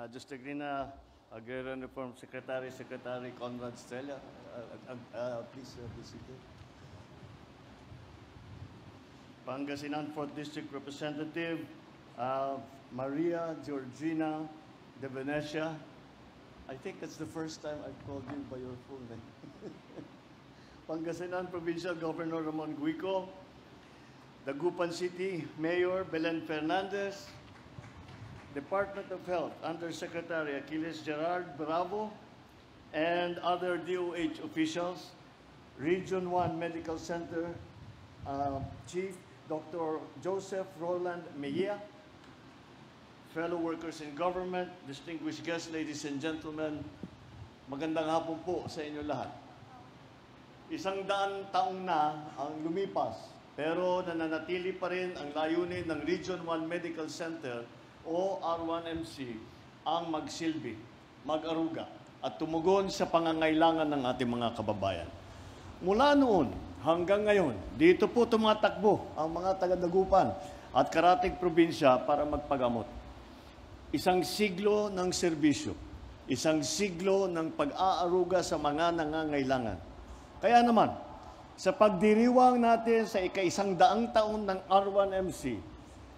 Just agree na Agrarian Reform Secretary Conrad Estrella. Please be seated. Pangasinan 4th District Representative Maria Georgina de Venecia. I think that's the first time I've called you by your full name. Pangasinan Provincial Governor Ramon Guico. Dagupan City Mayor Belen Fernandez. Department of Health Undersecretary Achilles Gerard Bravo, and other DOH officials, Region 1 Medical Center Chief Dr. Joseph Roland Mejia, fellow workers in government, distinguished guests, ladies and gentlemen, magandang hapon po sa inyo lahat. 100 taong na ang lumipas, pero nananatili pa rin ang layunin ng Region 1 Medical Center o R1MC ang magsilbi, mag-aruga at tumugon sa pangangailangan ng ating mga kababayan. Mula noon hanggang ngayon, dito po tumatakbo ang mga taga-Dagupan at karatig probinsya para magpagamot. Isang siglo ng serbisyo, isang siglo ng pag-aaruga sa mga nangangailangan. Kaya naman, sa pagdiriwang natin sa ika-100 taon ng R1MC,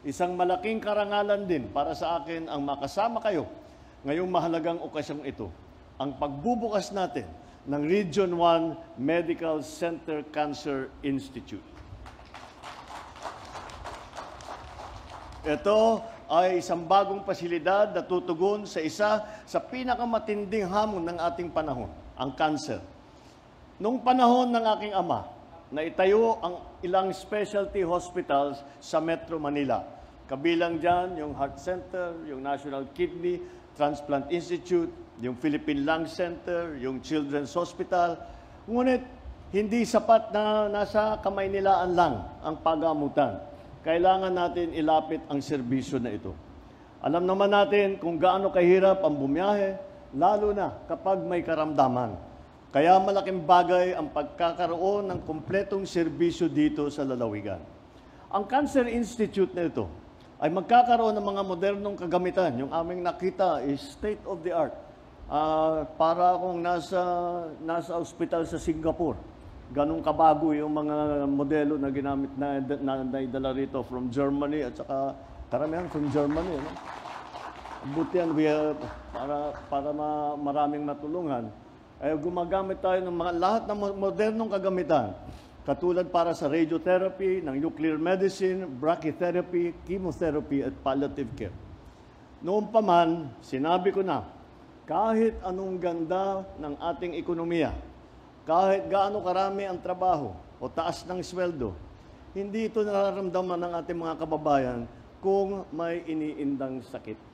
isang malaking karangalan din para sa akin ang makasama kayo ngayong mahalagang okasyong ito, ang pagbubukas natin ng Region 1 Medical Center Cancer Institute. Ito ay isang bagong pasilidad na tutugon sa isa sa pinakamatinding hamon ng ating panahon, ang cancer. Noong panahon ng aking ama, naitayo ang ilang specialty hospitals sa Metro Manila. Kabilang dyan yung Heart Center, yung National Kidney Transplant Institute, yung Philippine Lung Center, yung Children's Hospital. Ngunit hindi sapat na nasa kamay nilaan lang ang pagamutan. Kailangan natin ilapit ang serbisyo na ito. Alam naman natin kung gaano kahirap ang bumiyahe, lalo na kapag may karamdaman. Kaya malaking bagay ang pagkakaroon ng kumpletong serbisyo dito sa lalawigan. Ang Cancer Institute na ito ay magkakaroon ng mga modernong kagamitan. Yung aming nakita is state of the art. Para kung nasa ospital sa Singapore. Ganong kabago yung mga modelo na ginamit na naidala rito from Germany at saka karamihan from Germany. No? Buti yan, para maraming matulungan. Ay gumagamit tayo ng lahat ng modernong kagamitan, katulad para sa radiotherapy, ng nuclear medicine, brachytherapy, chemotherapy, at palliative care. Noon pa man, sinabi ko na, kahit anong ganda ng ating ekonomiya, kahit gaano karami ang trabaho o taas ng sweldo, hindi ito nararamdaman ng ating mga kababayan kung may iniindang sakit.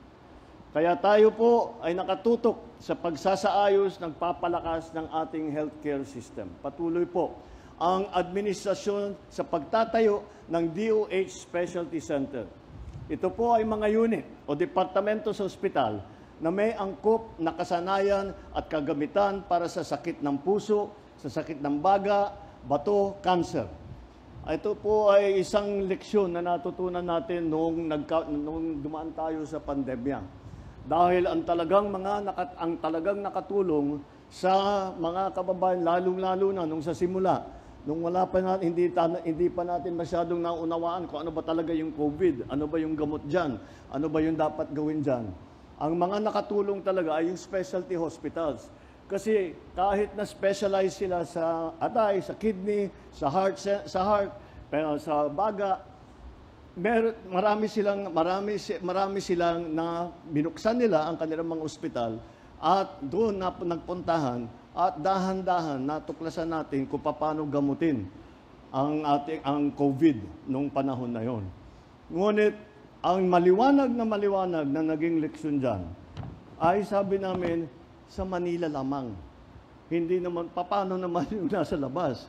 Kaya tayo po ay nakatutok sa pagsasaayos ng papalakas ng ating healthcare system. Patuloy po ang administrasyon sa pagtatayo ng DOH Specialty Center. Ito po ay mga unit o departamento sa ospital na may angkop na kasanayan at kagamitan para sa sakit ng puso, sa sakit ng baga, bato, cancer. Ito po ay isang leksyon na natutunan natin nung dumaan tayo sa pandemya. Dahil ang talagang nakatulong sa mga kababayan, lalong-lalo na nung sa simula, nung wala pa natin, hindi pa natin masyadong naunawaan kung ano ba talaga yung COVID, ano ba yung gamot dyan, ano ba yung dapat gawin dyan. Ang mga nakatulong talaga ay yung specialty hospitals. Kasi kahit na specialize sila sa atay, sa kidney, sa heart, pero sa baga, marami silang na binuksan nila ang kanilang mga ospital at doon na nagpuntahan at dahan-dahan natuklasan natin kung paano gamutin ang COVID nung panahon na yon. Ngunit ang maliwanag na naging leksyon dyan ay sabi namin sa Manila lamang. Hindi naman, paano naman yung nasa labas?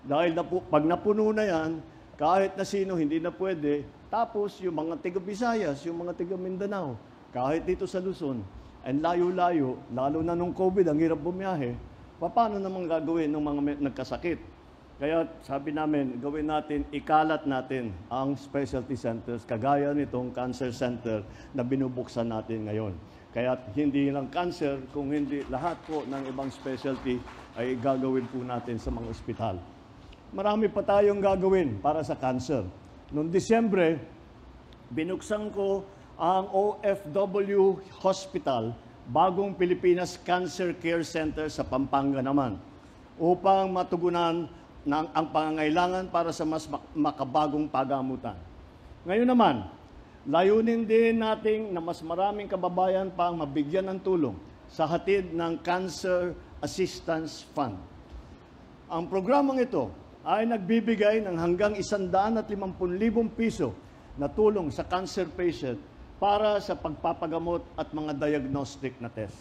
Dahil pag napuno na yan, kahit na sino hindi na pwede. Tapos yung mga taga-Visayas, yung mga taga-Mindanao, kahit dito sa Luzon, and layo-layo, lalo na nung COVID, ang hirap bumiyahe, paano naman gagawin ng mga nagkasakit? Kaya sabi namin, gawin natin, ikalat natin ang specialty centers, kagaya nitong cancer center na binubuksan natin ngayon. Kaya hindi lang cancer, kung hindi lahat po ng ibang specialty ay gagawin po natin sa mga ospital. Marami pa tayong gagawin para sa cancer. Noong Disyembre, binuksan ko ang OFW Hospital, Bagong Pilipinas Cancer Care Center sa Pampanga naman, upang matugunan ang pangangailangan para sa mas makabagong pagamutan. Ngayon naman, layunin din natin na mas maraming kababayan pa ang mabigyan ng tulong sa hatid ng Cancer Assistance Fund. Ang programang ito ay nagbibigay ng hanggang 150,000 piso na tulong sa cancer patient para sa pagpapagamot at mga diagnostic na test.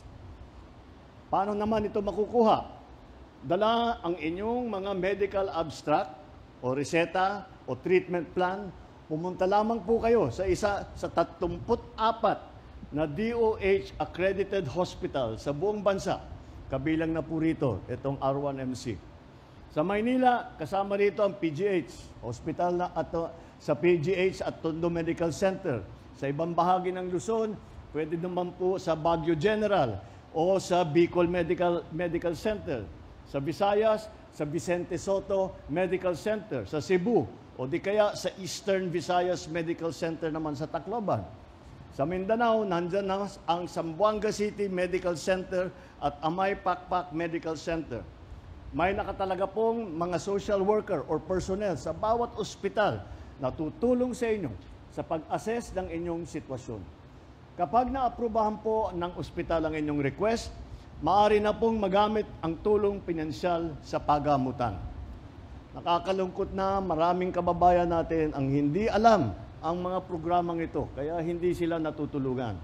Paano naman ito makukuha? Dala ang inyong mga medical abstract o reseta o treatment plan. Pumunta lamang po kayo sa isa sa 34 na DOH accredited hospital sa buong bansa. Kabilang na po rito itong R1MC. Sa Maynila, kasama rito ang PGH, hospital na sa PGH at Tondo Medical Center. Sa ibang bahagi ng Luzon, pwede naman po sa Baguio General o sa Bicol Medical Center. Sa Visayas, sa Vicente Soto Medical Center. Sa Cebu, o di kaya sa Eastern Visayas Medical Center naman sa Tacloban. Sa Mindanao, nandyan ang Zamboanga City Medical Center at Amay Pakpak Medical Center. May nakatalaga pong mga social worker or personnel sa bawat ospital na tutulong sa inyo sa pag-assess ng inyong sitwasyon. Kapag naaprubahan po ng ospital ang inyong request, maaari na pong magamit ang tulong pinansyal sa pagamutan. Nakakalungkot na maraming kababayan natin ang hindi alam ang mga programang ito, kaya hindi sila natutulungan.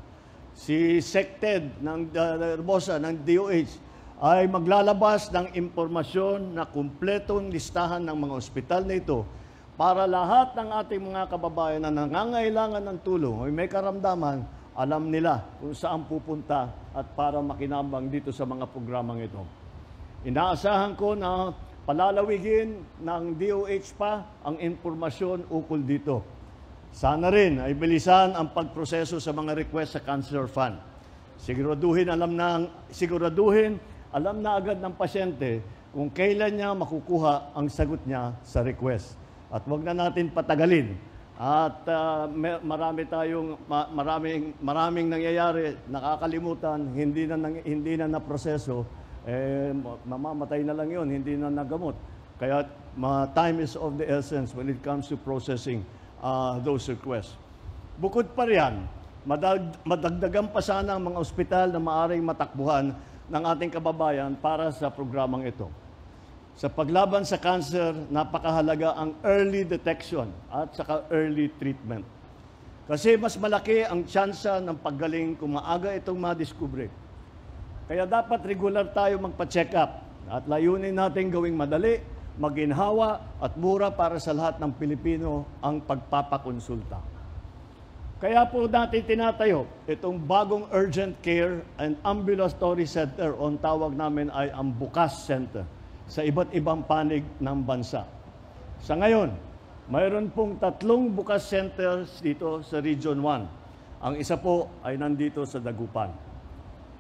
Si SecTed ng Herbosa ng DOH ay maglalabas ng impormasyon na kumpletong listahan ng mga ospital na ito para lahat ng ating mga kababayan na nangangailangan ng tulong o may karamdaman, alam nila kung saan pupunta at para makinabang dito sa mga programang ito. Inaasahan ko na palalawigin ng DOH pa ang impormasyon ukol dito. Sana rin ay bilisan ang pagproseso sa mga request sa Cancer Fund. Siguraduhin alam na agad ng pasyente kung kailan niya makukuha ang sagot niya sa request. At huwag na natin patagalin. At maraming nangyayari, nakakalimutan, hindi na naproseso, mamamatay na lang yun, hindi na nagamot. Kaya time is of the essence when it comes to processing those requests. Bukod pa riyan, madagdagan pa sana ang mga ospital na maaaring matakbuhan ng ating kababayan para sa programang ito. Sa paglaban sa cancer, napakahalaga ang early detection at saka early treatment. Kasi mas malaki ang tsansa ng paggaling kung maaga itong madiskubre. Kaya dapat regular tayo magpa-check up at layunin natin gawing madali, maginhawa at mura para sa lahat ng Pilipino ang pagpapakonsulta. Kaya po natin tinatayo itong bagong urgent care and ambulatory center o tawag namin ay ang Bukas Center sa iba't ibang panig ng bansa. Sa ngayon, mayroon pong 3 Bukas Centers dito sa Region 1. Ang isa po ay nandito sa Dagupan.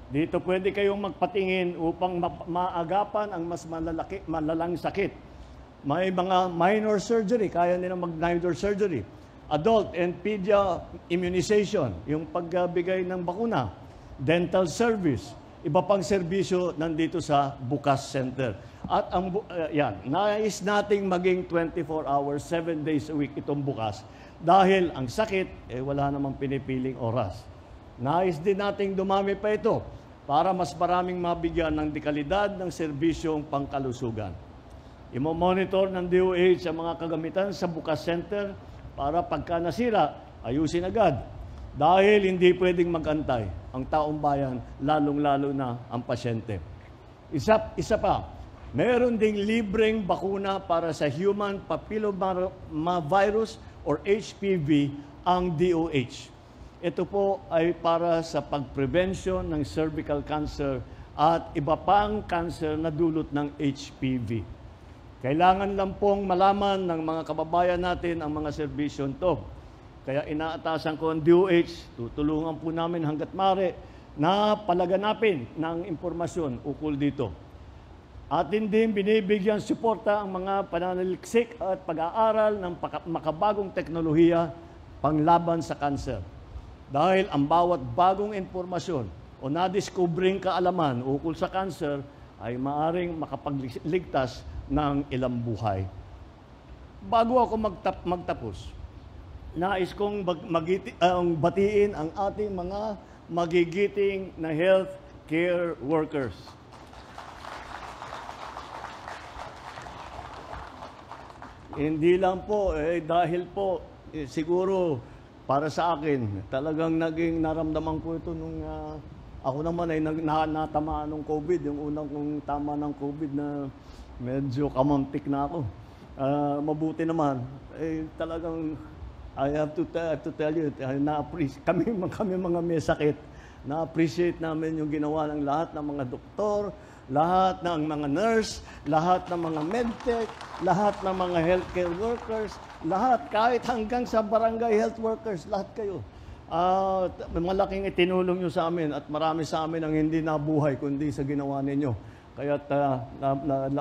Dito pwede kayong magpatingin upang maagapan ang mas malalang sakit. May mga minor surgery, kaya nila mag-minor surgery. Adult and pedia immunization, yung pagbigay ng bakuna, dental service, iba pang serbisyo nandito sa Bukas Center. At nais nating maging 24 hours, 7 days a week itong bukas. Dahil ang sakit, wala namang pinipiling oras. Nais din nating dumami pa ito para mas maraming mabigyan ng dekalidad ng serbisyong pangkalusugan. Imo-monitor ng DOH ang mga kagamitan sa Bukas Center para pagka nasira, ayusin agad. Dahil hindi pwedeng magantay ang taong bayan, lalong-lalo na ang pasyente. Isa pa, meron ding libreng bakuna para sa human papillomavirus or HPV ang DOH. Ito po ay para sa pag-prevention ng cervical cancer at iba pang cancer na dulot ng HPV. Kailangan lang pong malaman ng mga kababayan natin ang mga serbisyon to. Kaya inaatasan ko ang DOH, tutulungan po namin hanggat maaari na palaganapin ng impormasyon ukol dito. Atin din binibigyan suporta ang mga pananaliksik at pag-aaral ng makabagong teknolohiya panglaban sa kanser. Dahil ang bawat bagong impormasyon o nadiskubring kaalaman ukol sa kanser ay maaring makapagligtas ng ilang buhay. Bago ako magtapos, nais kong batiin ang ating mga magigiting na health care workers. Hindi lang po, dahil po, siguro para sa akin, talagang naging naramdaman ko ito nung ako naman ay natamaan ng COVID, yung unang kong tama ng COVID na medyo kamuntik na ako. Mabuti naman, talagang I have to tell you, kami mga may sakit, na-appreciate namin yung ginawa ng lahat ng mga doktor, lahat ng mga nurse, lahat ng mga medtech, lahat ng mga healthcare workers, lahat, kahit hanggang sa barangay health workers, lahat kayo. Malaking itinulong nyo sa amin at marami sa amin ang hindi nabuhay kundi sa ginawa ninyo. Kaya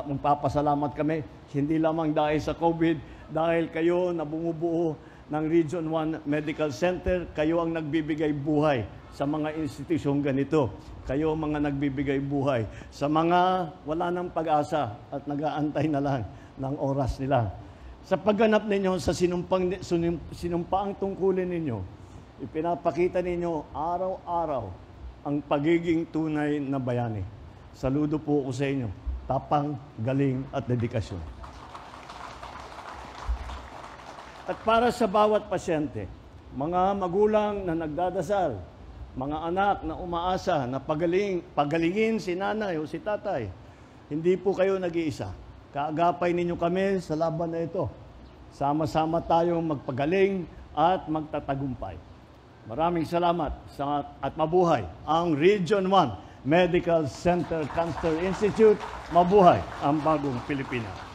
magpapasalamat kami, hindi lamang dahil sa COVID, dahil kayo na bumubuo ng Region 1 Medical Center, kayo ang nagbibigay buhay sa mga institusyong ganito. Kayo mga nagbibigay buhay sa mga wala ng pag-asa at nag-aantay na lang ng oras nila. Sa pagganap ninyo sa sinumpaang tungkulin ninyo, ipinapakita ninyo araw-araw ang pagiging tunay na bayani. Saludo po ako sa inyo. Tapang, galing at dedikasyon. At para sa bawat pasyente, mga magulang na nagdadasal, mga anak na umaasa na pagalingin si nanay o si tatay, hindi po kayo nag-iisa. Kaagapay ninyo kami sa laban na ito. Sama-sama tayong magpagaling at magtatagumpay. Maraming salamat at mabuhay ang Region 1 Medical Center Cancer Institute. Mabuhay ang bagong Pilipinas.